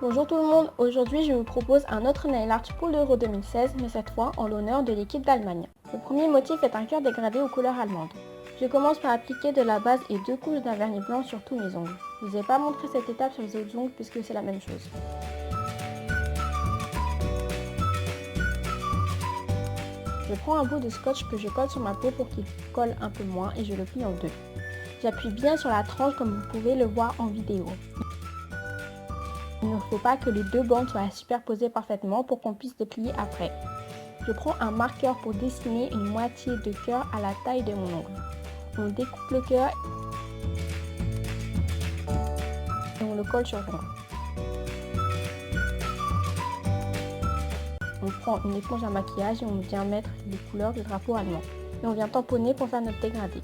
Bonjour tout le monde, aujourd'hui je vous propose un autre nail art pour l'Euro 2016, mais cette fois en l'honneur de l'équipe d'Allemagne. Le premier motif est un cœur dégradé aux couleurs allemandes. Je commence par appliquer de la base et 2 couches d'un vernis blanc sur tous mes ongles. Je ne vous ai pas montré cette étape sur les autres ongles puisque c'est la même chose. Je prends un bout de scotch que je colle sur ma peau pour qu'il colle un peu moins et je le plie en deux. J'appuie bien sur la tranche comme vous pouvez le voir en vidéo. Il ne faut pas que les deux bandes soient superposées parfaitement pour qu'on puisse les plier après. Je prends un marqueur pour dessiner une moitié de cœur à la taille de mon ongle. On découpe le cœur et on le colle sur l'ongle. On prend une éponge à maquillage et on vient mettre les couleurs du drapeau allemand. Et on vient tamponner pour faire notre dégradé.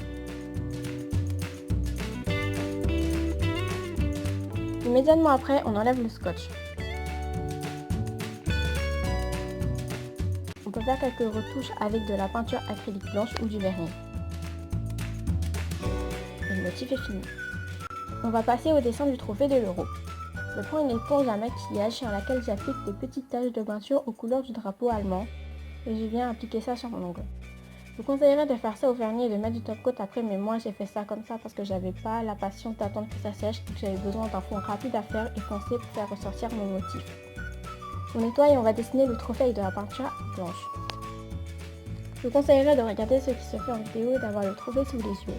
Immédiatement après, on enlève le scotch. On peut faire quelques retouches avec de la peinture acrylique blanche ou du vernis. Et le motif est fini. On va passer au dessin du trophée de l'Euro. Je prends une éponge à maquillage sur laquelle j'applique des petites taches de peinture aux couleurs du drapeau allemand et je viens appliquer ça sur mon ongle. Je vous conseillerais de faire ça au vernis et de mettre du top coat après, mais moi j'ai fait ça comme ça parce que j'avais pas la patience d'attendre que ça sèche et que j'avais besoin d'un fond rapide à faire et foncé pour faire ressortir mon motif. On nettoie et on va dessiner le trophée avec de la peinture blanche. Je vous conseillerais de regarder ce qui se fait en vidéo et d'avoir le trophée sous les yeux.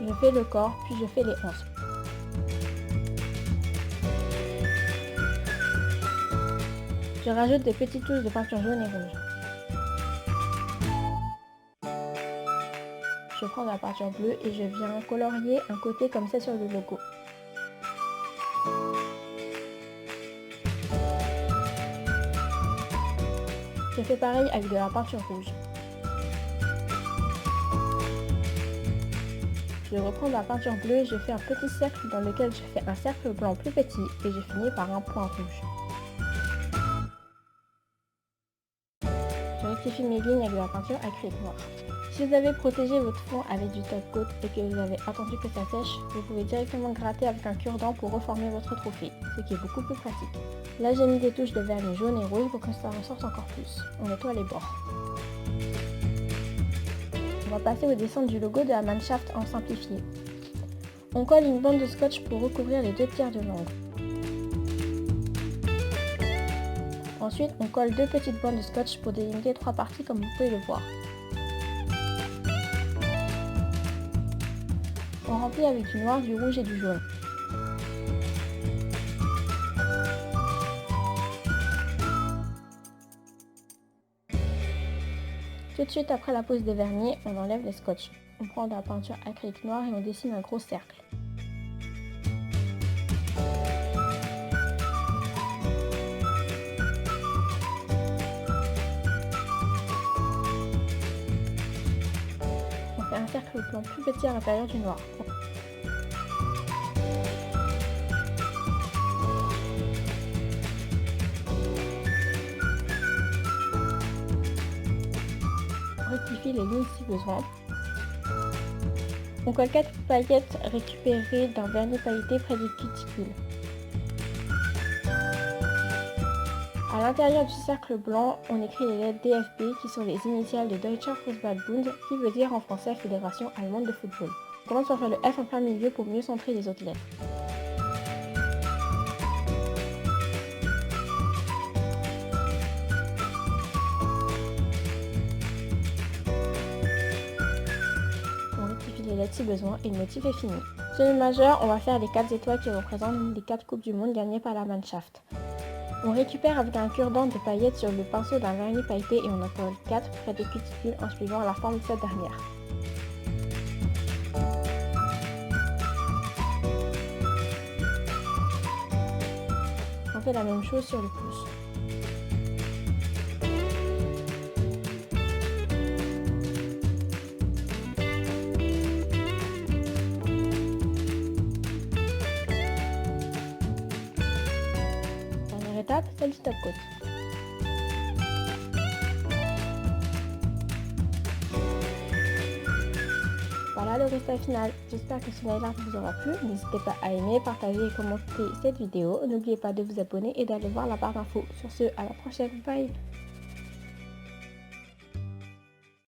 Je fais le corps, puis je fais les hanches. Je rajoute des petites touches de peinture jaune et rouge. Je prends de la peinture bleue et je viens colorier un côté comme ça sur le logo. Je fais pareil avec de la peinture rouge. Je reprends de la peinture bleue et je fais un petit cercle dans lequel je fais un cercle blanc plus petit et je finis par un point rouge. Je rectifie mes lignes avec de la peinture acrylique noire. Si vous avez protégé votre fond avec du top coat et que vous avez attendu que ça sèche, vous pouvez directement gratter avec un cure-dent pour reformer votre trophée, ce qui est beaucoup plus pratique. Là j'ai mis des touches de vernis jaune et rouge pour que ça ressorte encore plus. On nettoie les bords. On va passer au dessin du logo de la Mannschaft en simplifié. On colle une bande de scotch pour recouvrir les 2/3 de l'ongle. Ensuite, on colle 2 petites bandes de scotch pour délimiter 3 parties comme vous pouvez le voir. On remplit avec du noir, du rouge et du jaune. Tout de suite après la pose des vernis, on enlève les scotch. On prend de la peinture acrylique noire et on dessine un gros cercle. On fait un cercle blanc plus petit à l'intérieur du noir. On rectifie les lignes si besoin. On colle 4 paillettes récupérées d'un vernis pailleté près des cuticules. À l'intérieur du cercle blanc, on écrit les lettres DFB qui sont les initiales de Deutscher Fußball-Bund, qui veut dire en français Fédération Allemande de Football. On commence par faire le F en plein milieu pour mieux centrer les autres lettres. On rectifie les lettres si besoin et le motif est fini. Sur le majeur, on va faire les 4 étoiles qui représentent les 4 coupes du monde gagnées par la Mannschaft. On récupère avec un cure-dent des paillettes sur le pinceau d'un vernis pailleté et on en colle 4 près des cuticules en suivant la forme de cette dernière. On fait la même chose sur le pouce. Dernière étape, celle du top coat. Voilà le résultat final. J'espère que ce nail art vous aura plu. N'hésitez pas à aimer, partager et commenter cette vidéo. N'oubliez pas de vous abonner et d'aller voir la barre d'infos. Sur ce, à la prochaine. Bye!